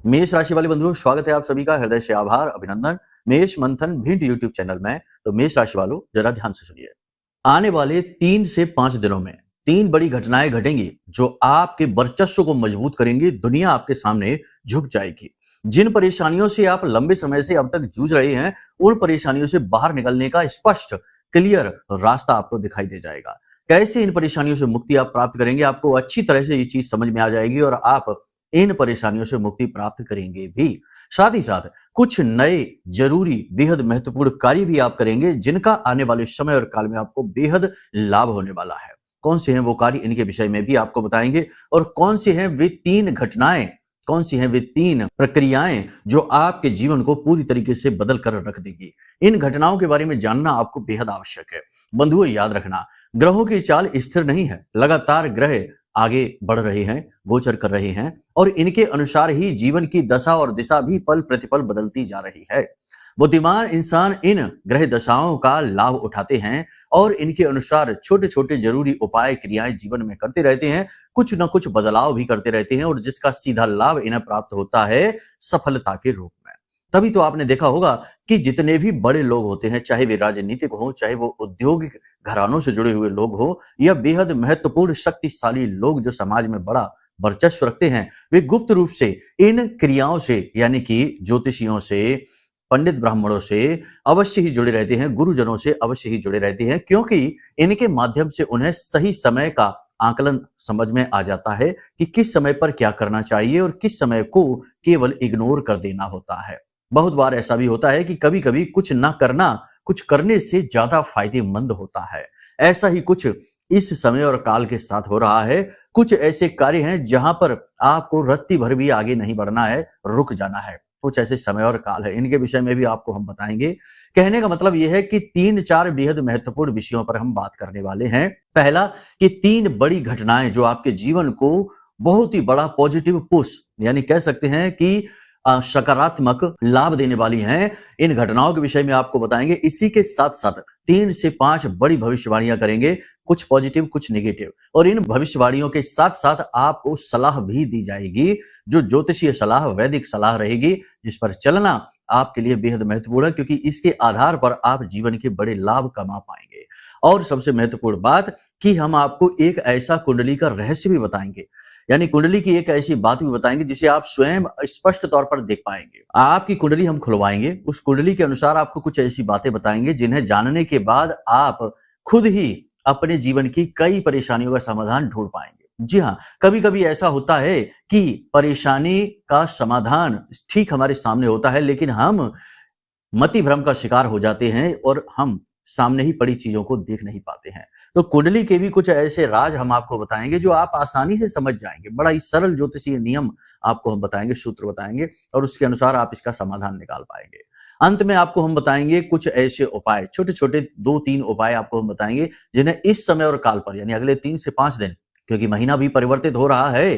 मेष राशि वाले बंधुओं, स्वागत है आप सभी का हृदय से आभार, अभिनंदन। मेष मंथन भिंड यूट्यूब चैनल में। तो मेष राशि वालों, जरा ध्यान से सुनिए। आने वाले 3 से 5 दिनों में 3 बड़ी घटनाएं घटेंगी जो आपके वर्चस्व को मजबूत करेंगी। दुनिया आपके सामने झुक जाएगी। जिन परेशानियों से आप लंबे समय से अब तक जूझ रहे हैं, उन परेशानियों से बाहर निकलने का स्पष्ट क्लियर रास्ता आपको दिखाई दे जाएगा। कैसे इन परेशानियों से मुक्ति आप प्राप्त करेंगे, आपको अच्छी तरह से ये चीज समझ में आ जाएगी और आप इन परेशानियों से मुक्ति प्राप्त करेंगे भी। साथ ही साथ कुछ नए जरूरी बेहद महत्वपूर्ण कार्य भी आप करेंगे, जिनका आने वाले समय और काल में आपको बेहद लाभ होने वाला है। कौन से हैं वो कार्य, इनके विषय में भी आपको बताएंगे। और कौन सी हैं वे 3 घटनाएं, कौन सी हैं वे 3 प्रक्रियाएं जो आपके जीवन को पूरी तरीके से बदल कर रख देंगी। इन घटनाओं के बारे में जानना आपको बेहद आवश्यक है। बंधुओं, याद रखना, ग्रहों की चाल स्थिर नहीं है। लगातार ग्रह आगे बढ़ रहे हैं, गोचर कर रहे हैं, और इनके अनुसार ही जीवन की दशा और दिशा भी पल प्रतिपल बदलती जा रही है। बुद्धिमान इंसान इन ग्रह दशाओं का लाभ उठाते हैं और इनके अनुसार छोटे छोटे जरूरी उपाय क्रियाएं जीवन में करते रहते हैं। कुछ न कुछ बदलाव भी करते रहते हैं और जिसका सीधा लाभ इन्हें प्राप्त होता है सफलता के रूप में। तभी तो आपने देखा होगा कि जितने भी बड़े लोग होते हैं, चाहे वे राजनीतिक हो, चाहे वो औद्योगिक घरानों से जुड़े हुए लोग हो, या बेहद महत्वपूर्ण शक्तिशाली लोग जो समाज में बड़ा वर्चस्व रखते हैं, वे गुप्त रूप से इन क्रियाओं से, यानी कि ज्योतिषियों से, पंडित ब्राह्मणों से अवश्य ही जुड़े रहते हैं, गुरुजनों से अवश्य ही जुड़े रहते हैं, क्योंकि इनके माध्यम से उन्हें सही समय का आकलन समझ में आ जाता है कि किस समय पर क्या करना चाहिए और किस समय को केवल इग्नोर कर देना होता है। बहुत बार ऐसा भी होता है कि कभी कभी कुछ ना करना कुछ करने से ज्यादा फायदेमंद होता है। ऐसा ही कुछ इस समय और काल के साथ हो रहा है। कुछ ऐसे कार्य हैं जहां पर आपको रत्ती भर भी आगे नहीं बढ़ना है, रुक जाना है। कुछ ऐसे समय और काल है, इनके विषय में भी आपको हम बताएंगे। कहने का मतलब यह है कि 3-4 बेहद महत्वपूर्ण विषयों पर हम बात करने वाले हैं। पहला, कि 3 बड़ी घटनाएं जो आपके जीवन को बहुत ही बड़ा पॉजिटिव पुश, यानी कह सकते हैं कि सकारात्मक लाभ देने वाली हैं, इन घटनाओं के विषय में आपको बताएंगे। इसी के साथ साथ 3 से 5 बड़ी भविष्यवाणियां करेंगे, कुछ पॉजिटिव कुछ नेगेटिव। और इन भविष्यवाणियों के साथ साथ आपको सलाह भी दी जाएगी, जो ज्योतिषीय सलाह, वैदिक सलाह रहेगी, जिस पर चलना आपके लिए बेहद महत्वपूर्ण है, क्योंकि इसके आधार पर आप जीवन के बड़े लाभ कमा पाएंगे। और सबसे महत्वपूर्ण बात कि हम आपको एक ऐसा कुंडली का रहस्य भी बताएंगे, यानी कुंडली की एक ऐसी बात भी बताएंगे जिसे आप स्वयं स्पष्ट तौर पर देख पाएंगे। आपकी कुंडली हम खुलवाएंगे, उस कुंडली के अनुसार आपको कुछ ऐसी बातें बताएंगे जिन्हें जानने के बाद आप खुद ही अपने जीवन की कई परेशानियों का समाधान ढूंढ पाएंगे। जी हाँ, कभी कभी ऐसा होता है कि परेशानी का समाधान ठीक हमारे सामने होता है, लेकिन हम मति भ्रम का शिकार हो जाते हैं और हम सामने ही पड़ी चीजों को देख नहीं पाते हैं। तो कुंडली के भी कुछ ऐसे राज हम आपको बताएंगे जो आप आसानी से समझ जाएंगे। बड़ा ही सरल ज्योतिषीय नियम आपको हम बताएंगे, सूत्र बताएंगे, और उसके अनुसार आप इसका समाधान निकाल पाएंगे। अंत में आपको हम बताएंगे कुछ ऐसे उपाय, छोटे छोटे 2-3 उपाय आपको हम बताएंगे, जिन्हें इस समय और काल पर, यानी अगले 3 से 5 दिन, क्योंकि महीना भी परिवर्तित हो रहा है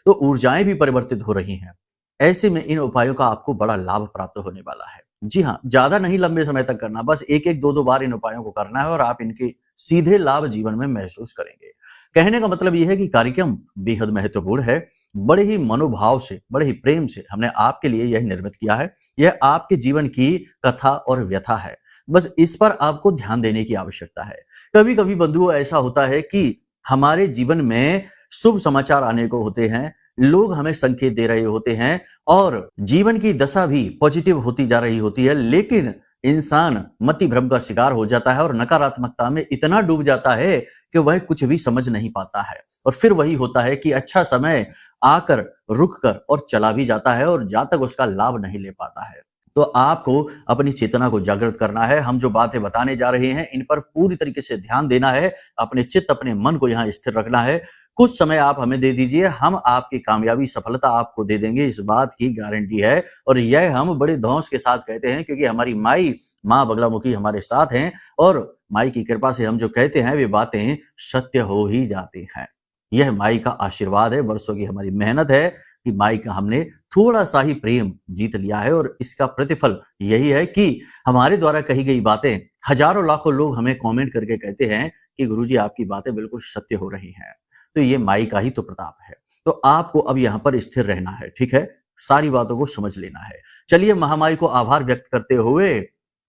तो ऊर्जाएं भी परिवर्तित हो रही हैं, ऐसे में इन उपायों का आपको बड़ा लाभ प्राप्त होने वाला है। जी हाँ, ज्यादा नहीं लंबे समय तक करना, बस एक एक दो दो बार इन उपायों को करना है और आप इनके सीधे लाभ जीवन में महसूस करेंगे। कहने का मतलब यह है कि कार्यक्रम बेहद महत्वपूर्ण है। बड़े ही मनोभाव से, बड़े ही प्रेम से हमने आपके लिए यह निर्मित किया है। यह आपके जीवन की कथा और व्यथा है, बस इस पर आपको ध्यान देने की आवश्यकता है। कभी कभी बंधुओं ऐसा होता है कि हमारे जीवन में शुभ समाचार आने को होते हैं, लोग हमें संकेत दे रहे होते हैं और जीवन की दशा भी पॉजिटिव होती जा रही होती है, लेकिन इंसान मति भ्रम का शिकार हो जाता है और नकारात्मकता में इतना डूब जाता है कि वह कुछ भी समझ नहीं पाता है। और फिर वही होता है कि अच्छा समय आकर रुक कर और चला भी जाता है और जहां तक उसका लाभ नहीं ले पाता है। तो आपको अपनी चेतना को जागृत करना है। हम जो बातें बताने जा रहे हैं, इन पर पूरी तरीके से ध्यान देना है। अपने चित्त, अपने मन को यहाँ स्थिर रखना है। कुछ समय आप हमें दे दीजिए, हम आपकी कामयाबी, सफलता आपको दे देंगे, इस बात की गारंटी है। और यह हम बड़े धौंस के साथ कहते हैं, क्योंकि हमारी माई, माँ बगलामुखी हमारे साथ हैं और माई की कृपा से हम जो कहते हैं वे बातें सत्य हो ही जाती हैं। यह माई का आशीर्वाद है, वर्षों की हमारी मेहनत है कि माई का हमने थोड़ा सा ही प्रेम जीत लिया है, और इसका प्रतिफल यही है कि हमारे द्वारा कही गई बातें हजारों लाखों लोग हमें कमेंट करके कहते हैं कि गुरुजी आपकी बातें बिल्कुल सत्य हो रही हैं। तो ये माई का ही तो प्रताप है। तो आपको अब यहाँ पर स्थिर रहना है, ठीक है? सारी बातों को समझ लेना है। चलिए महामाई को आभार व्यक्त करते हुए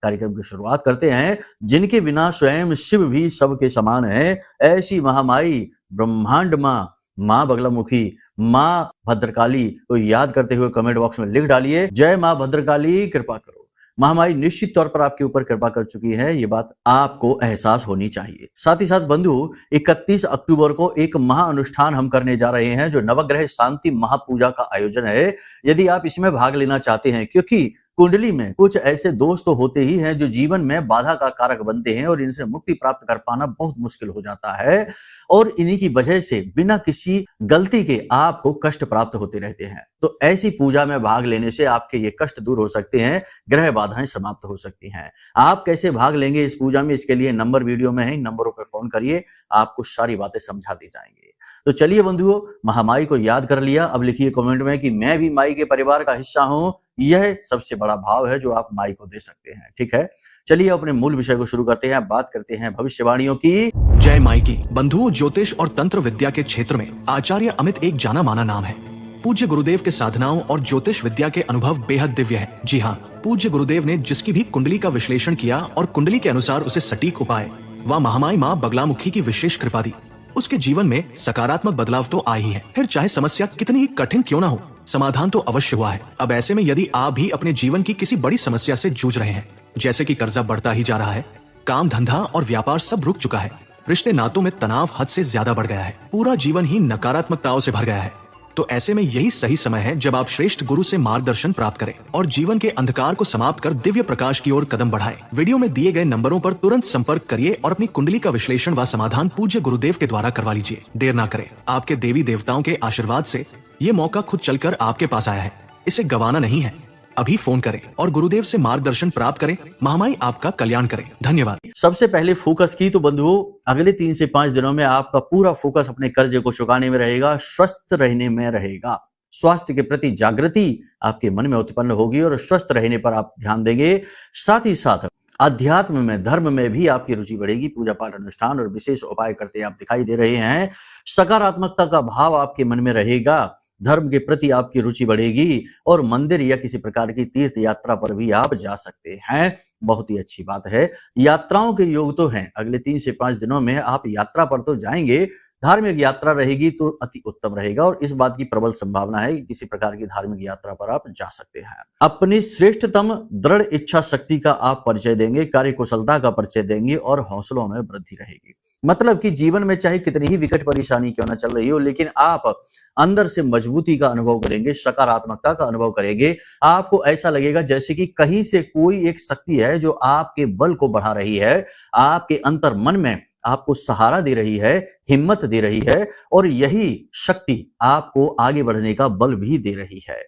कार्यक्रम की शुरुआत करते हैं। जिनके बिना स्वयं शिव भी सबके समान है, ऐसी महामाई ब्रह्मांड माँ बगलामुखी, माँ भद्रकाली को याद करते हुए कमेंट बॉक्स में लिख डालिए, जय माँ भद्रकाली कृपा करो। महामाई निश्चित तौर पर आपके ऊपर कृपा कर चुकी है, ये बात आपको एहसास होनी चाहिए। साथ ही साथ बंधु 31 अक्टूबर को एक महाअनुष्ठान हम करने जा रहे हैं, जो नवग्रह शांति महापूजा का आयोजन है। यदि आप इसमें भाग लेना चाहते हैं, क्योंकि कुंडली में कुछ ऐसे दोस्त तो होते ही हैं जो जीवन में बाधा का कारक बनते हैं और इनसे मुक्ति प्राप्त कर पाना बहुत मुश्किल हो जाता है, और इन्हीं की वजह से बिना किसी गलती के आपको कष्ट प्राप्त होते रहते हैं। तो ऐसी पूजा में भाग लेने से आपके ये कष्ट दूर हो सकते हैं, ग्रह बाधाएं समाप्त हो सकती हैं। आप कैसे भाग लेंगे इस पूजा में, इसके लिए नंबर वीडियो में है, इन नंबरों पर फोन करिए, आपको सारी बातें समझा दी जाएंगी। तो चलिए बंधुओं, महामाई को याद कर लिया, अब लिखिए कमेंट में कि मैं भी माई के परिवार का हिस्सा हूं। यह सबसे बड़ा भाव है जो आप माई को दे सकते हैं। ठीक है, चलिए अपने मूल विषय को शुरू करते हैं। बात करते हैं भविष्यवाणियों की। जय माई की। बंधुओं, ज्योतिष और तंत्र विद्या के क्षेत्र में आचार्य अमित एक जाना माना नाम है। पूज्य गुरुदेव के साधनाओं और ज्योतिष विद्या के अनुभव बेहद दिव्य है। जी हाँ, पूज्य गुरुदेव ने जिसकी भी कुंडली का विश्लेषण किया और कुंडली के अनुसार उसे सटीक उपाय व महामाई माँ बगलामुखी की विशेष कृपा दी, उसके जीवन में सकारात्मक बदलाव तो आ ही है। फिर चाहे समस्या कितनी ही कठिन क्यों ना हो, समाधान तो अवश्य हुआ है। अब ऐसे में यदि आप भी अपने जीवन की किसी बड़ी समस्या से जूझ रहे हैं, जैसे कि कर्जा बढ़ता ही जा रहा है, काम धंधा और व्यापार सब रुक चुका है, रिश्ते नातों में तनाव हद से ज्यादा बढ़ गया है, पूरा जीवन ही नकारात्मकताओं से भर गया है, तो ऐसे में यही सही समय है जब आप श्रेष्ठ गुरु से मार्गदर्शन प्राप्त करें और जीवन के अंधकार को समाप्त कर दिव्य प्रकाश की ओर कदम बढ़ाएं। वीडियो में दिए गए नंबरों पर तुरंत संपर्क करिए और अपनी कुंडली का विश्लेषण व समाधान पूज्य गुरुदेव के द्वारा करवा लीजिए। देर ना करें, आपके देवी देवताओं के आशीर्वाद से ये मौका खुद चलकर आपके पास आया है, इसे गंवाना नहीं है। अभी फोन करें और गुरुदेव से मार्गदर्शन प्राप्त करें। महामाई आपका कल्याण करें। धन्यवाद। सबसे पहले फोकस की तो बंधुओं, अगले 3 से 5 दिनों में आपका पूरा फोकस अपने कर्जे को चुकाने में रहेगा, स्वस्थ रहने में रहेगा। स्वास्थ्य के प्रति जागृति आपके मन में उत्पन्न होगी और स्वस्थ रहने पर आप ध्यान देंगे। साथ ही साथ अध्यात्म में, धर्म में भी आपकी रुचि बढ़ेगी। पूजा पाठ अनुष्ठान और विशेष उपाय करते आप दिखाई दे रहे हैं। सकारात्मकता का भाव आपके मन में रहेगा, धर्म के प्रति आपकी रुचि बढ़ेगी और मंदिर या किसी प्रकार की तीर्थ यात्रा पर भी आप जा सकते हैं। बहुत ही अच्छी बात है। यात्राओं के योग तो हैं, अगले 3 से 5 दिनों में आप यात्रा पर तो जाएंगे। धार्मिक यात्रा रहेगी तो अति उत्तम रहेगा और इस बात की प्रबल संभावना है कि किसी प्रकार की धार्मिक यात्रा पर आप जा सकते हैं। अपनी श्रेष्ठतम दृढ़ इच्छा शक्ति का आप परिचय देंगे, कार्य कुशलता का परिचय देंगे और हौसलों में वृद्धि रहेगी। मतलब कि जीवन में चाहे कितनी ही विकट परेशानी क्यों ना चल रही हो, लेकिन आप अंदर से मजबूती का अनुभव करेंगे, सकारात्मकता का अनुभव करेंगे। आपको ऐसा लगेगा जैसे कि कहीं से कोई एक शक्ति है जो आपके बल को बढ़ा रही है, आपके अंतर मन में आपको सहारा दे रही है, हिम्मत दे रही है और यही शक्ति आपको आगे बढ़ने का बल भी दे रही है।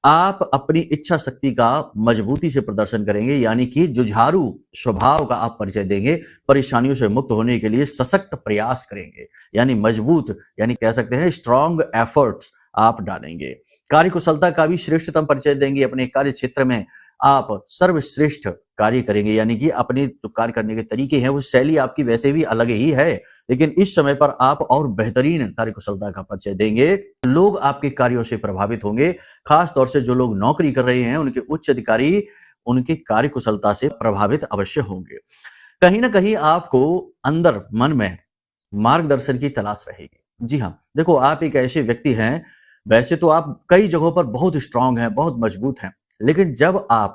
आप अपनी इच्छा शक्ति का मजबूती से प्रदर्शन करेंगे, यानी कि जुझारू स्वभाव का आप परिचय देंगे। परेशानियों से मुक्त होने के लिए सशक्त प्रयास करेंगे, यानी मजबूत, यानी कह सकते हैं स्ट्रॉन्ग एफर्ट्स आप डालेंगे। कार्य कुशलता का भी श्रेष्ठतम परिचय देंगे। अपने कार्य क्षेत्र में आप सर्वश्रेष्ठ कार्य करेंगे, यानी कि अपने जो कार्य करने के तरीके हैं वो शैली आपकी वैसे भी अलग ही है, लेकिन इस समय पर आप और बेहतरीन कार्य कुशलता का परिचय देंगे। लोग आपके कार्यों से प्रभावित होंगे, खास तौर से जो लोग नौकरी कर रहे हैं उनके उच्च अधिकारी उनके कार्य कुशलता से प्रभावित अवश्य होंगे। कहीं ना कहीं आपको अंदर मन में मार्गदर्शन की तलाश रहेगी। जी हाँ, देखो आप एक ऐसे व्यक्ति हैं, वैसे तो आप कई जगहों पर बहुत स्ट्रांग हैं, बहुत मजबूत हैं, लेकिन जब आप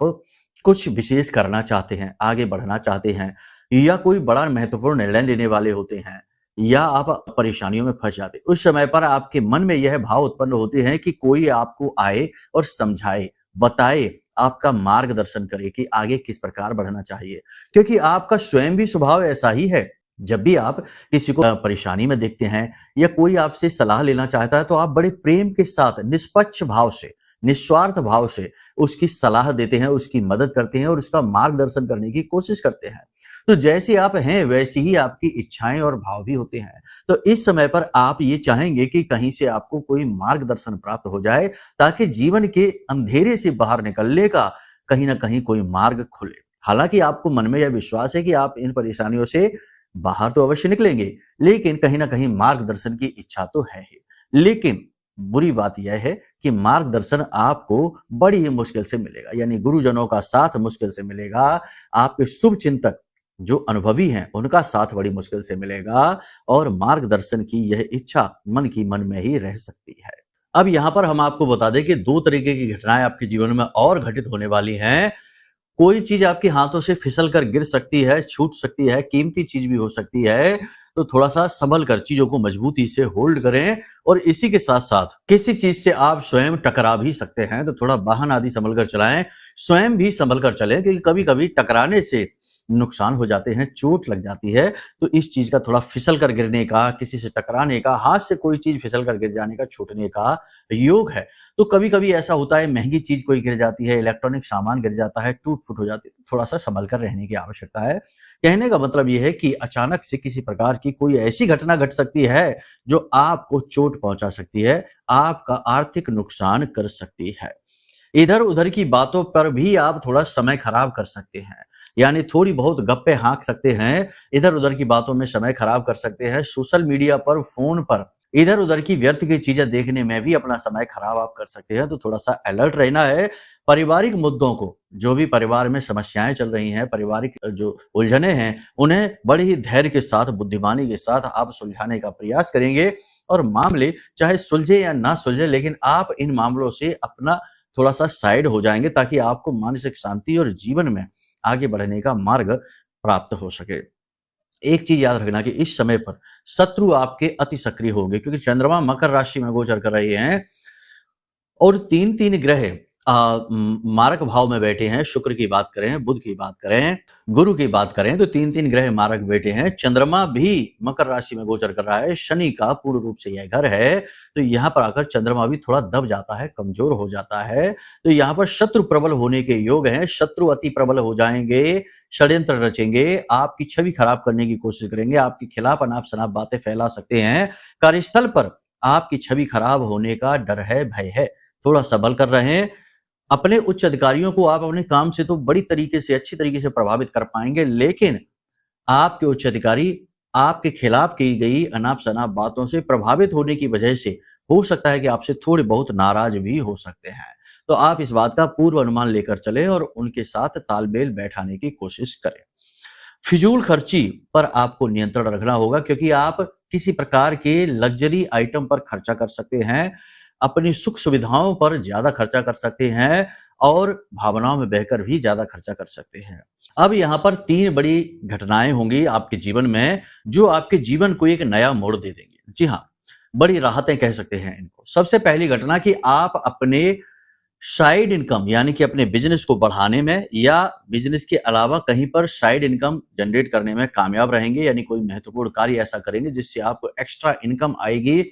कुछ विशेष करना चाहते हैं, आगे बढ़ना चाहते हैं या कोई बड़ा महत्वपूर्ण निर्णय लेने वाले होते हैं या आप परेशानियों में फंस जाते, उस समय पर आपके मन में यह भाव उत्पन्न होते हैं कि कोई आपको आए और समझाए, बताए, आपका मार्गदर्शन करे कि आगे किस प्रकार बढ़ना चाहिए, क्योंकि आपका स्वयं भी स्वभाव ऐसा ही है। जब भी आप किसी को परेशानी में देखते हैं या कोई आपसे सलाह लेना चाहता है तो आप बड़े प्रेम के साथ, निष्पक्ष भाव से, निस्वार्थ भाव से उसकी सलाह देते हैं, उसकी मदद करते हैं और उसका मार्गदर्शन करने की कोशिश करते हैं। तो जैसे आप हैं वैसी ही आपकी इच्छाएं और भाव भी होते हैं। तो इस समय पर आप ये चाहेंगे कि कहीं से आपको कोई मार्गदर्शन प्राप्त हो जाए ताकि जीवन के अंधेरे से बाहर निकलने का कहीं ना कहीं कोई मार्ग खुले। हालांकि आपको मन में यह विश्वास है कि आप इन परेशानियों से बाहर तो अवश्य निकलेंगे, लेकिन कहीं ना कहीं मार्गदर्शन की इच्छा तो है ही। लेकिन बुरी बात यह है कि मार्गदर्शन आपको बड़ी ही मुश्किल से मिलेगा, यानी गुरुजनों का साथ मुश्किल से मिलेगा। आपके शुभ चिंतक जो अनुभवी हैं उनका साथ बड़ी मुश्किल से मिलेगा और मार्गदर्शन की यह इच्छा मन की मन में ही रह सकती है। अब यहाँ पर हम आपको बता दें कि 2 तरीके की घटनाएं आपके जीवन में और घटित होने वाली हैं। कोई चीज आपके हाथों से फिसल कर गिर सकती है, छूट सकती है, कीमती चीज भी हो सकती है, तो थोड़ा-सा संभल कर चीजों को मजबूती से होल्ड करें और इसी के साथ-साथ किसी चीज से आप स्वयं टकरा भी सकते हैं, तो थोड़ा वाहन आदि संभल कर चलाएं, स्वयं भी संभल कर चलें क्योंकि कभी-कभी टकराने से नुकसान हो जाते हैं, चोट लग जाती है, तो इस चीज का थोड़ा फिसल कर गिरने का, किसी से टकराने का, हाथ से कोई चीज फिसल कर गिर जाने का, छूटने का योग है। तो कभी-कभी ऐसा होता है महँगी चीज़ कोई गिर जाती है, इलेक्ट्रॉनिक सामान गिर जाता है, टूट-फूट हो जाती है, तो थोड़ा-सा सँभल कर रहने की आवश्यकता है। कहने का मतलब ये है कि अचानक से किसी प्रकार की कोई ऐसी घटना घट सकती है, जो आपको चोट पहुँचा सकती है, आपका आर्थिक नुकसान कर सकती है। इधर-उधर की बातों पर भी आप थोड़ा समय खराब कर सकते हैं, यानी थोड़ी बहुत गप्पे हाँक सकते हैं, इधर-उधर की बातों में समय खराब कर सकते हैं, सोशल मीडिया पर, फ़ोन पर इधर-उधर की व्यर्थ की चीज़ें देखने में भी अपना समय खराब आप कर सकते हैं, तो थोड़ा-सा अलर्ट रहना है। पारिवारिक मुद्दों को, जो भी परिवार में समस्याएँ चल रही हैं, पारिवारिक जो उलझनें हैं, उन्हें बड़े ही धैर्य के साथ, बुद्धिमानी के साथ आप सुलझाने का प्रयास करेंगे और मामले चाहे सुलझे या ना सुलझे, लेकिन आप इन मामलों से अपना थोड़ा-सा साइड हो जाएँगे ताकि आपको मानसिक शांति और जीवन में आगे बढ़ने का मार्ग प्राप्त हो सके। एक चीज याद रखना कि इस समय पर शत्रु आपके अति सक्रिय होंगे क्योंकि चंद्रमा मकर राशि में गोचर कर रहे हैं और 3-3 ग्रह मारक भाव में बैठे हैं। शुक्र की बात करें, बुध की बात करें, गुरु की बात करें तो 3-3 ग्रह मारक बैठे हैं। चंद्रमा भी मकर राशि में गोचर कर रहा है। शनि का पूर्ण रूप से यह घर है, तो यहाँ पर आकर चंद्रमा भी थोड़ा दब जाता है, कमजोर हो जाता है। तो यहाँ पर शत्रु प्रबल होने के योग हैं। शत्रु अति प्रबल हो जाएंगे, षड्यंत्र रचेंगे, आपकी छवि खराब करने की कोशिश करेंगे, आपके खिलाफ अनाप-शनाप बातें फैला सकते हैं। कार्यस्थल पर आपकी छवि खराब होने का डर है, भय है। थोड़ा संभल कर रहें। अपने उच्च अधिकारियों को आप अपने काम से तो बड़ी तरीके से, अच्छी तरीके से प्रभावित कर पाएँगे, लेकिन आपके उच्च अधिकारी आपके खिलाफ की गई अनाप-शनाप बातों से प्रभावित होने की वजह से हो सकता है कि आपसे थोड़े बहुत नाराज़ भी हो सकते हैं। तो आप इस बात का पूर्व अनुमान लेकर चलें और उनके साथ तालमेल बैठाने की कोशिश करें। फिजूल खर्ची पर आपको नियंत्रण रखना होगा क्योंकि आप किसी प्रकार के लग्जरी आइटम पर खर्चा कर सकते हैं, अपनी सुख सुविधाओं पर ज़्यादा खर्चा कर सकते हैं और भावनाओं में बहकर भी ज़्यादा खर्चा कर सकते हैं। अब यहाँ पर 3 बड़ी घटनाएँ होंगी आपके जीवन में, जो आपके जीवन को एक नया मोड़ दे देंगी। जी हाँ, बड़ी राहतें कह सकते हैं इनको। सबसे पहली घटना कि आप अपने साइड इनकम यानी कि अपने बिज़नेस को बढ़ाने में या बिज़नेस के अलावा कहीं पर साइड इनकम जनरेट करने में कामयाब रहेंगे, यानी कोई महत्वपूर्ण कार्य ऐसा करेंगे जिससे आपको एक्स्ट्रा इनकम आएगी।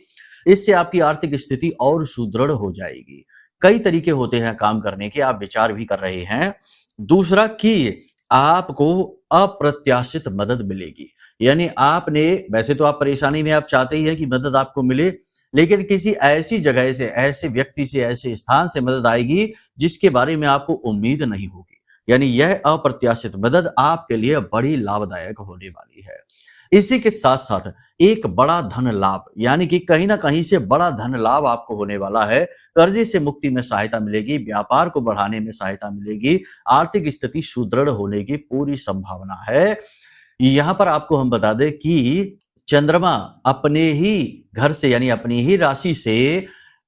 इससे आपकी आर्थिक स्थिति और सुदृढ़ हो जाएगी। कई तरीके होते हैं काम करने के, आप विचार भी कर रहे हैं। दूसरा कि आपको अप्रत्याशित मदद मिलेगी, यानी आपने वैसे तो आप परेशानी में आप चाहते ही हैं कि मदद आपको मिले, लेकिन किसी ऐसी जगह से, ऐसे व्यक्ति से, ऐसे स्थान से मदद आएगी जिसके बारे में आपको उम्मीद नहीं होगी। यानी यह अप्रत्याशित मदद आपके लिए बड़ी लाभदायक होने वाली है। इसी के साथ-साथ एक बड़ा धन लाभ, यानी कि कहीं न कहीं से बड़ा धन लाभ आपको होने वाला है। कर्जे से मुक्ति में सहायता मिलेगी, व्यापार को बढ़ाने में सहायता मिलेगी, आर्थिक स्थिति सुदृढ़ होने की पूरी संभावना है। यहाँ पर आपको हम बता दें कि चंद्रमा अपने ही घर से यानी अपनी ही राशि से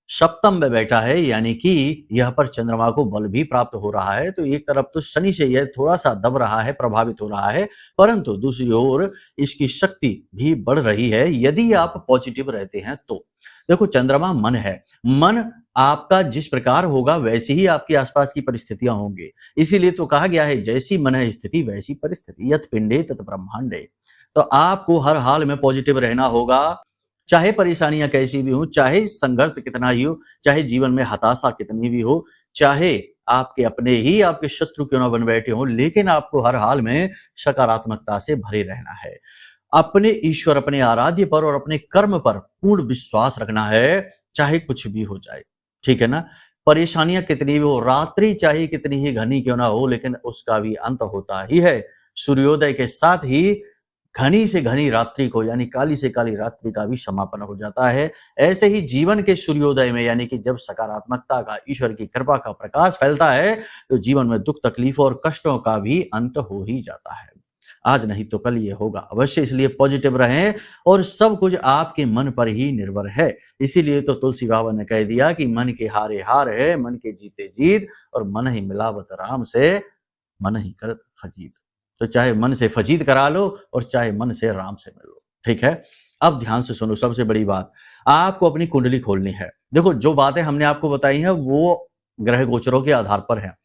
सप्तम में बैठा है, यानी कि यह पर चंद्रमा को बल भी प्राप्त हो रहा है। तो एक तरफ तो शनि से यह थोड़ा-सा दब रहा है, प्रभावित हो रहा है, परंतु दूसरी ओर इसकी शक्ति भी बढ़ रही है यदि आप पॉजिटिव रहते हैं तो। देखो चंद्रमा मन है, मन आपका जिस प्रकार होगा वैसी ही आपके आसपास की परिस्थितियां होंगी। इसीलिए तो कहा गया है जैसी मन है स्थिति वैसी परिस्थिति, यत पिंडे तत ब्रह्मांडे। तो आपको हर हाल में पॉजिटिव रहना होगा, चाहे परेशानियां कैसी भी हो, चाहे संघर्ष कितना ही हो, चाहे जीवन में हताशा कितनी भी हो, चाहे आपके अपने ही आपके शत्रु क्यों ना बन बैठे हो, लेकिन आपको हर हाल में सकारात्मकता से भरे रहना है। अपने ईश्वर, अपने आराध्य पर और अपने कर्म पर पूर्ण विश्वास रखना है, चाहे कुछ भी हो जाए। ठीक है ना? परेशानियां कितनी भी हो, रात्रि चाहे कितनी ही घनी क्यों ना हो, लेकिन उसका भी अंत होता ही है। सूर्योदय के साथ ही घनी से घनी रात्रि को यानी काली से काली रात्रि का भी समापन हो जाता है। ऐसे ही जीवन के सूर्योदय में यानी कि जब सकारात्मकता का, ईश्वर की कृपा का प्रकाश फैलता है तो जीवन में दुख तकलीफों और कष्टों का भी अंत हो ही जाता है। आज नहीं तो कल ये होगा अवश्य, इसलिए पॉजिटिव रहें और सब कुछ आपके मन पर ही निर्भर है। इसीलिए तो तुलसी बाबा ने कह दिया कि मन के हारे हार है, मन के जीते जीत, और मन ही मिलावत राम से, मन ही करत फजीत। तो चाहे मन से फजीत करा लो और चाहे मन से राम से मिलो, ठीक है। अब ध्यान से सुनो, सबसे बड़ी बात, आपको अपनी कुंडली खोलनी है। देखो, जो बातें हमने आपको बताई हैं वो ग्रह गोचरों के आधार पर हैं।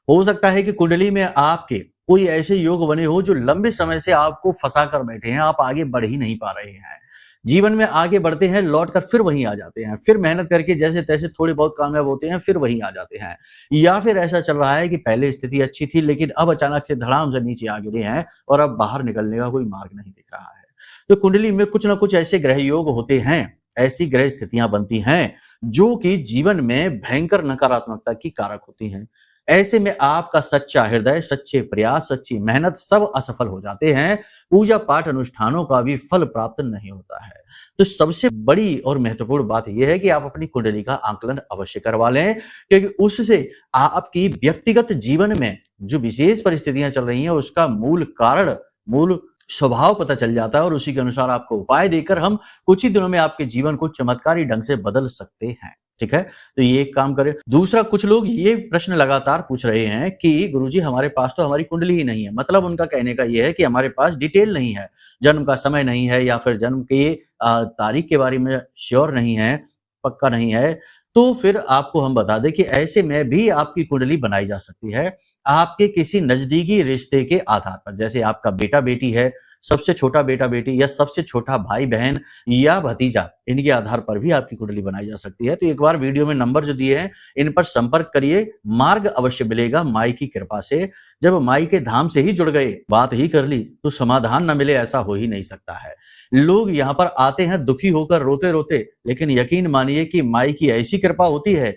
हो सकता है कि कुंडली में आपके कोई ऐसे योग बने हो जो लंबे समय से आपको फंसा कर बैठे हैं, आप आगे बढ़ ही नहीं पा रहे हैं। जीवन में आगे बढ़ते हैं, लौट कर फिर वहीं आ जाते हैं, फिर मेहनत करके जैसे तैसे थोड़ी बहुत कामयाब होते हैं, फिर वहीं आ जाते हैं। या फिर ऐसा चल रहा है कि पहले स्थिति अच्छी थी लेकिन अब अचानक से धड़ाम से नीचे आ गिरे हैं और अब बाहर निकलने का कोई मार्ग नहीं दिख रहा है। तो कुंडली में कुछ ना कुछ ऐसे ग्रह योग होते हैं, ऐसी ग्रह स्थितियां बनती हैं जो कि जीवन में भयंकर नकारात्मकता की कारक होती हैं। ऐसे में आपका सच्चा हृदय, सच्चे प्रयास, सच्ची मेहनत सब असफल हो जाते हैं। पूजा पाठ अनुष्ठानों का भी फल प्राप्त नहीं होता है। तो सबसे बड़ी और महत्वपूर्ण बात यह है कि आप अपनी कुंडली का आकलन अवश्य करवा लें, क्योंकि उससे आपकी व्यक्तिगत जीवन में जो विशेष परिस्थितियां चल रही हैं उसका मूल कारण, मूल स्वभाव पता चल जाता है और उसी के अनुसार आपको उपाय देकर हम कुछ ही दिनों में आपके जीवन को चमत्कारी ढंग से बदल सकते हैं। ठीक है, तो ये एक काम करें। दूसरा, कुछ लोग ये प्रश्न लगातार पूछ रहे हैं कि गुरुजी हमारे पास तो हमारी कुंडली ही नहीं है। मतलब उनका कहने का ये है कि हमारे पास डिटेल नहीं है, जन्म का समय नहीं है या फिर जन्म के तारीख के बारे में श्योर नहीं है, पक्का नहीं है। तो फिर आपको हम बता दें कि ऐसे में भी आपकी कुंडली बनाई जा सकती है आपके किसी नजदीकी रिश्ते के आधार पर। जैसे आपका बेटा बेटी है, सबसे छोटा बेटा बेटी या सबसे छोटा भाई बहन या भतीजा, इनके आधार पर भी आपकी कुंडली बनाई जा सकती है। तो एक बार वीडियो में नंबर जो दिए हैं इन पर संपर्क करिए, मार्ग अवश्य मिलेगा माई की कृपा से। जब माई के धाम से ही जुड़ गए, बात ही कर ली, तो समाधान न मिले ऐसा हो ही नहीं सकता है। लोग यहाँ पर आते हैं दुखी होकर, रोते रोते, लेकिन यकीन मानिए कि माई की ऐसी कृपा होती है,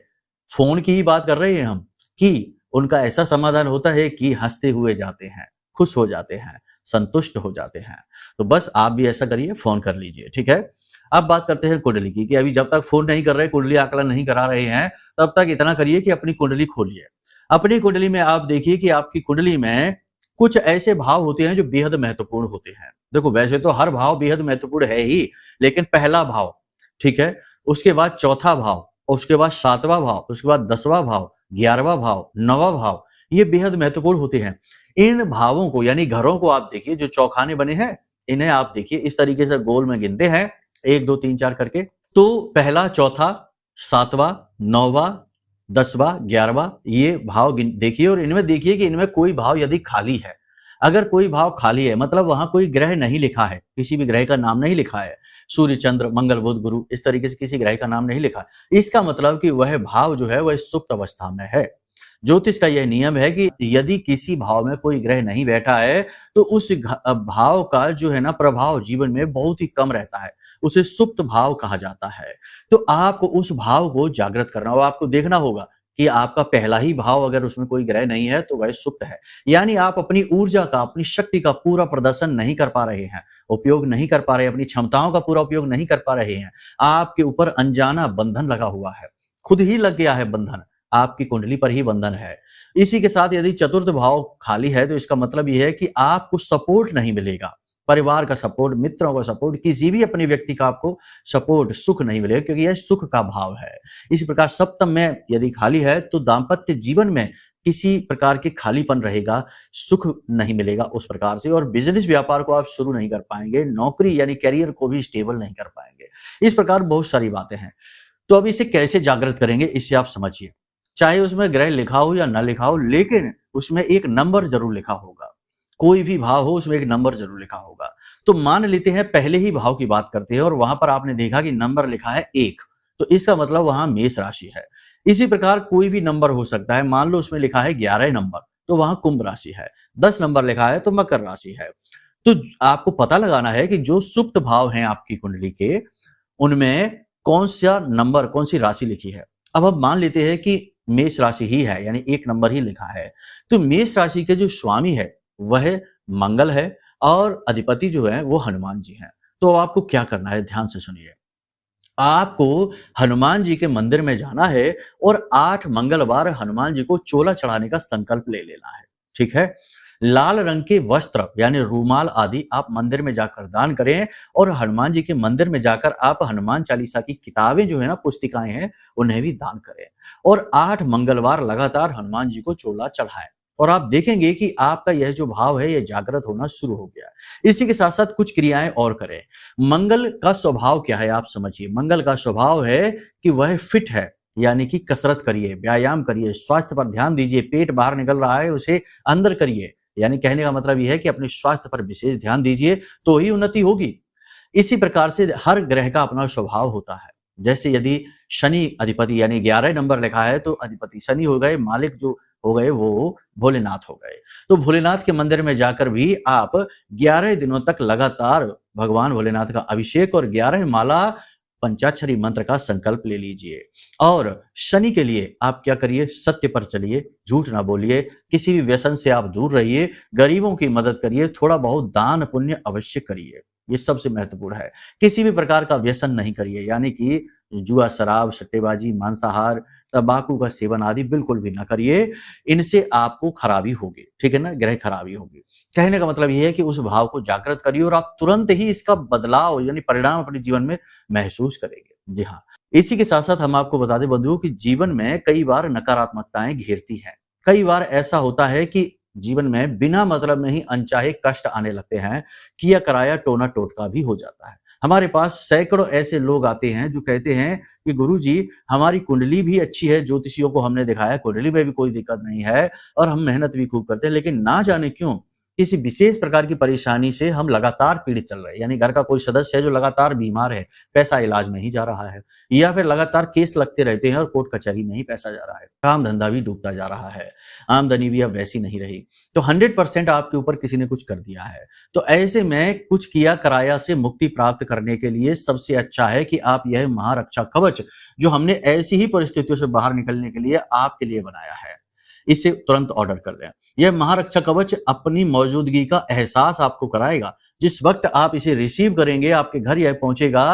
फोन की ही बात कर रहे हैं हम, कि उनका ऐसा समाधान होता है कि हंसते हुए जाते हैं, खुश हो जाते हैं, संतुष्ट हो जाते हैं। तो बस आप भी ऐसा करिए, फोन कर लीजिए। ठीक है, अब बात करते हैं कुंडली की, कि अभी जब तक फोन नहीं कर रहे, कुंडली आकलन नहीं करा रहे हैं, तब तक इतना करिए कि अपनी कुंडली खोलिए। अपनी कुंडली में आप देखिए कि आपकी कुंडली में कुछ ऐसे भाव होते हैं जो बेहद महत्वपूर्ण होते हैं। देखो, वैसे तो हर भाव बेहद महत्वपूर्ण है ही, लेकिन पहला भाव, ठीक है, उसके बाद चौथा भाव, उसके बाद सातवां भाव, उसके बाद 10वां भाव, 11वां भाव, 9वां भाव, ये बेहद महत्वपूर्ण होते हैं। इन भावों को यानी घरों को आप देखिए, जो चौखाने बने हैं, इन्हें आप देखिए इस तरीके से गोल में गिनते हैं 1 2 3 4 करके। तो पहला, चौथा, 7वां, 9वां, 10वां, 11वां, ये भाव देखिए और इनमें देखिए कि इनमें कोई भाव यदि खाली है। अगर कोई भाव खाली है मतलब वहां कोई ग्रह नहीं लिखा है, किसी भी ग्रह का नाम नहीं लिखा है, सूर्य, चंद्र, मंगल, बुध, गुरु, इस तरीके से किसी ग्रह का नाम नहीं लिखा, इसका मतलब कि वह भाव जो है वह सुप्त अवस्था में है। ज्योतिष का यह नियम है कि यदि किसी भाव में कोई ग्रह नहीं बैठा है तो उस भाव का जो है ना प्रभाव जीवन में बहुत ही कम रहता है, उसे सुप्त भाव कहा जाता है। तो आपको उस भाव को जागृत करना होगा, आपको देखना होगा कि आपका पहला ही भाव अगर उसमें कोई ग्रह नहीं है तो वह सुप्त है, यानी आप अपनी ऊर्जा का, अपनी शक्ति का पूरा प्रदर्शन नहीं कर पा रहे हैं, उपयोग नहीं कर पा रहे, अपनी क्षमताओं का पूरा उपयोग नहीं कर पा रहे हैं। आपके ऊपर अनजाना बंधन लगा हुआ है, खुद ही लग गया है बंधन, आपकी कुंडली पर ही बंधन है। इसी के साथ यदि चतुर्थ भाव खाली है तो इसका मतलब यह है कि आपको सपोर्ट नहीं मिलेगा, परिवार का सपोर्ट, मित्रों का सपोर्ट, किसी भी अपने व्यक्ति का आपको सपोर्ट, सुख नहीं मिलेगा, क्योंकि यह सुख का भाव है। इसी प्रकार सप्तम में यदि खाली है तो दाम्पत्य जीवन में किसी प्रकार के खालीपन रहेगा, सुख नहीं मिलेगा उस प्रकार से, और बिजनेस व्यापार को आप शुरू नहीं कर पाएंगे, नौकरी यानी कैरियर को भी स्टेबल नहीं कर पाएंगे। इस प्रकार बहुत सारी बातें हैं। तो अब इसे कैसे जागृत करेंगे, इससे आप समझिए। चाहे उसमें ग्रह लिखा हो या ना लिखा हो, लेकिन उसमें एक नंबर जरूर लिखा होगा। कोई भी भाव हो उसमें एक नंबर जरूर लिखा होगा। तो मान लेते हैं पहले ही भाव की बात करते हैं और वहां पर आपने देखा कि नंबर लिखा है 1, तो इसका मतलब वहां मेष राशि है। इसी प्रकार कोई भी नंबर हो सकता है, मान लो उसमें लिखा है 11 नंबर, तो वहां कुंभ राशि है। 10 नंबर लिखा है तो मकर राशि है। तो आपको पता लगाना है कि जो सुप्त भाव हैं आपकी कुंडली के, उनमें कौन सा नंबर, कौन सी राशि लिखी है। अब हम मान लेते हैं कि मेष राशि ही है, यानी 1 नंबर ही लिखा है। तो मेष राशि के जो स्वामी है वह मंगल है और अधिपति जो है वो हनुमान जी हैं। तो आपको क्या करना है, ध्यान से सुनिए। आपको हनुमान जी के मंदिर में जाना है और 8 मंगलवार हनुमान जी को चोला चढ़ाने का संकल्प ले लेना है। ठीक है? लाल रंग के वस्त्र यानी रूमाल आदि आप मंदिर में जाकर दान करें और हनुमान जी के मंदिर में जाकर आप हनुमान चालीसा की किताबें जो है ना, पुस्तिकाएं हैं, उन्हें भी दान करें और 8 मंगलवार लगातार हनुमान जी को चोला चढ़ाएं और आप देखेंगे कि आपका यह जो भाव है, यह जागृत होना शुरू हो गया। इसी के साथ-साथ कुछ क्रियाएं और करें। मंगल का स्वभाव क्या है आप समझिए। मंगल का स्वभाव है कि वह फिट है, यानी कि कसरत करिए, व्यायाम करिए, स्वास्थ्य पर ध्यान दीजिए, पेट बाहर निकल रहा है उसे अंदर करिए। यानी कहने का मतलब ये है कि अपने स्वास्थ्य पर विशेष ध्यान दीजिए तो ही उन्नति होगी। इसी प्रकार से हर ग्रह का अपना स्वभाव होता है। जैसे यदि शनि अधिपति यानी 11 नंबर लिखा है तो अधिपति शनि हो गए, मालिक जो हो गए वो भोलेनाथ हो गए। तो भोलेनाथ के मंदिर में जाकर भी आप 11 दिनों तक लगातार भगवान भोलेनाथ का अभिषेक और 11 माला पंचाक्षरी मंत्र का संकल्प ले लीजिए। और शनि के लिए आप क्या करिए, सत्य पर चलिए, झूठ ना बोलिए, किसी भी व्यसन से आप दूर रहिए, गरीबों की मदद करिए, थोड़ा बहुत दान पुण्य अवश्य करिए। ये सबसे महत्वपूर्ण है। किसी भी प्रकार का व्यसन नहीं करिए, यानी कि जुआ, शराब, सट्टेबाजी, मांसाहार, तंबाकू का सेवन आदि बिल्कुल भी ना करिए। इनसे आपको खराबी होगी, ठीक है ना, ग्रह खराबी होगी। कहने का मतलब ये है कि उस भाव को जागृत करिए और आप तुरंत ही इसका बदलाव यानी परिणाम अपने जीवन में महसूस करेंगे। जी हाँ, इसी के साथ साथ हम आपको बता दें बंधुओं कि जीवन में कई बार नकारात्मकताएं घेरती हैं। कई बार ऐसा होता है कि जीवन में बिना मतलब में ही अनचाहे कष्ट आने लगते हैं, किया कराया टोना टोटका भी हो जाता है। हमारे पास सैकड़ों ऐसे लोग आते हैं जो कहते हैं कि गुरुजी हमारी कुंडली भी अच्छी है, ज्योतिषियों को हमने दिखाया कुंडली में भी कोई दिक्कत नहीं है और हम मेहनत भी खूब करते हैं, लेकिन ना जाने क्यों किसी विशेष प्रकार की परेशानी से हम लगातार पीड़ित चल रहे हैं। यानी घर का कोई सदस्य है जो लगातार बीमार है, पैसा इलाज में ही जा रहा है, या फिर लगातार केस लगते रहते हैं और कोर्ट कचहरी में ही पैसा जा रहा है, काम धंधा भी डूबता जा रहा है, आमदनी भी अब वैसी नहीं रही। तो 100% आपके ऊपर किसी ने कुछ कर दिया है। तो ऐसे में कुछ किया कराया से मुक्ति प्राप्त करने के लिए सबसे अच्छा है कि आप यह महारक्षा कवच जो हमने ऐसी ही परिस्थितियों से बाहर निकलने के लिए आपके लिए बनाया है, इसे तुरंत ऑर्डर कर लें। यह महारक्षा कवच अपनी मौजूदगी का एहसास आपको कराएगा। जिस वक्त आप इसे रिसीव करेंगे, आपके घर यह पहुंचेगा,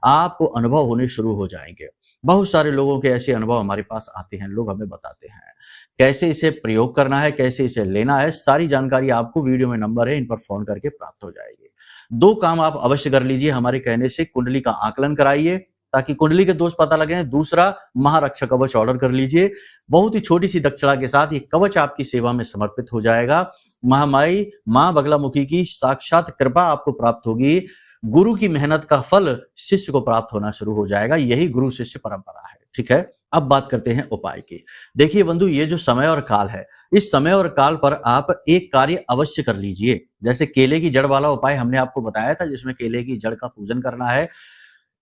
आपको अनुभव होने शुरू हो जाएंगे। बहुत सारे लोगों के ऐसे अनुभव हमारे पास आते हैं, लोग हमें बताते हैं कैसे इसे प्रयोग करना है, कैसे इसे लेना है। सारी जानकारी आपको वीडियो में नंबर है, इन पर फोन करके प्राप्त हो जाएगी। 2 काम आप अवश्य कर लीजिए हमारे कहने से। कुंडली का आकलन कराइए ताकि कुंडली के दोष पता लगे। दूसरा, महारक्षा कवच ऑर्डर कर लीजिए। बहुत ही छोटी सी दक्षिणा के साथ ये कवच आपकी सेवा में समर्पित हो जाएगा। महामाई मां बगलामुखी की साक्षात कृपा आपको प्राप्त होगी। गुरु की मेहनत का फल शिष्य को प्राप्त होना शुरू हो जाएगा। यही गुरु शिष्य परंपरा है। ठीक है, अब बात करते हैं उपाय की। देखिए बंधु, ये जो समय और काल है, इस समय और काल पर आप एक कार्य अवश्य कर लीजिए। जैसे केले की जड़ वाला उपाय हमने आपको बताया था, जिसमें केले की जड़ का पूजन करना है,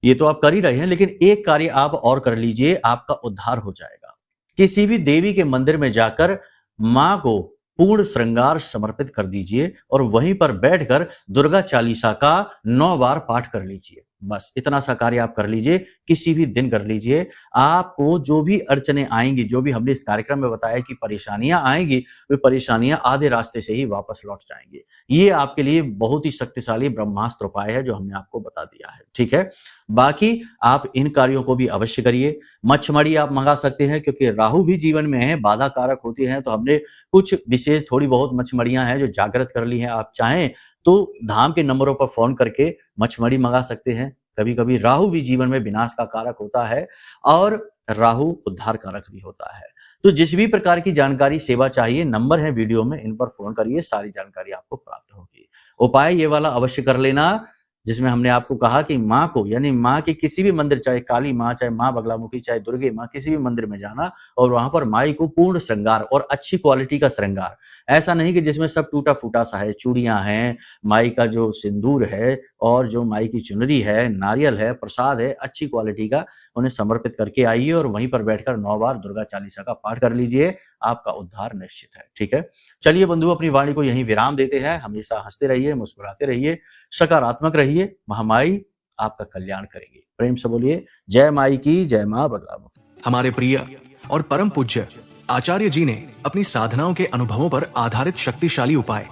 ये तो आप कर ही रहे हैं, लेकिन एक कार्य आप और कर लीजिए, आपका उद्धार हो जाएगा। किसी भी देवी के मंदिर में जाकर मां को पूर्ण श्रृंगार समर्पित कर दीजिए और वहीं पर बैठकर दुर्गा चालीसा का 9 बार पाठ कर लीजिए। बस इतना सा कार्य आप कर लीजिए, किसी भी दिन कर लीजिए। आपको जो भी अड़चने आएंगी, जो भी हमने इस कार्यक्रम में बताया कि परेशानियां आएंगी, वे परेशानियां आधे रास्ते से ही वापस लौट जाएंगी। ये आपके लिए बहुत ही शक्तिशाली ब्रह्मास्त्र उपाय है जो हमने आपको बता दिया है। ठीक है, बाकी आप इन कार्यों को भी अवश्य करिए। मच्छमड़ी आप मंगा सकते हैं, क्योंकि राहु भी जीवन में है, बाधा कारक होती है। तो हमने कुछ विशेष थोड़ी बहुत मच्छमड़ियां हैं जो जागृत कर ली हैं। आप चाहें तो धाम के नंबरों पर फोन करके मच्छमड़ी मंगा सकते हैं। कभी कभी राहु भी जीवन में विनाश का कारक होता है और राहु उद्धार कारक भी होता है। तो जिस भी प्रकार की जानकारी सेवा चाहिए, नंबर है वीडियो में, इन पर फोन करिए, सारी जानकारी आपको प्राप्त होगी। उपाय ये वाला अवश्य कर लेना, जिसमें हमने आपको कहा कि माँ को, यानी माँ के किसी भी मंदिर, चाहे काली माँ, चाहे माँ बगलामुखी, चाहे दुर्गे माँ, किसी भी मंदिर में जाना और वहां पर माई को पूर्ण श्रृंगार और अच्छी क्वालिटी का श्रृंगार, ऐसा नहीं कि जिसमें सब टूटा फूटा सा है, चूड़ियां हैं, माई का जो सिंदूर है और जो माई की चुनरी है, नारियल है, प्रसाद है, अच्छी क्वालिटी का उन्हें समर्पित करके आइए और वहीं पर बैठकर 9 बार दुर्गा चालीसा का पाठ कर लीजिए। आपका उद्धार निश्चित है। ठीक है, चलिए बंधु, अपनी वाणी को यहीं विराम देते हैं। हमेशा हंसते रहिए, मुस्कुराते रहिए, सकारात्मक रहिए। महामाई आपका कल्याण करेंगी। प्रेम से बोलिए जय माई की, जय मां बगलामुखी। हमारे प्रिय और परम पूज्य आचार्य जी ने अपनी साधनाओं के अनुभवों पर आधारित शक्तिशाली उपाय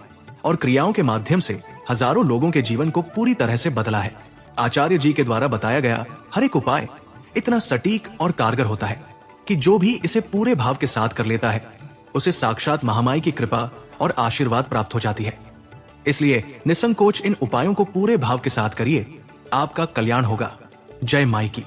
और क्रियाओं के माध्यम से हजारों लोगों के जीवन को पूरी तरह से बदला है। आचार्य जी के द्वारा बताया गया हर एक उपाय इतना सटीक और कारगर होता है कि जो भी इसे पूरे भाव के साथ कर लेता है उसे साक्षात महामाई की कृपा और आशीर्वाद प्राप्त हो जाती है। इसलिए निसंकोच इन उपायों को पूरे भाव के साथ करिए, आपका कल्याण होगा। जय माई की।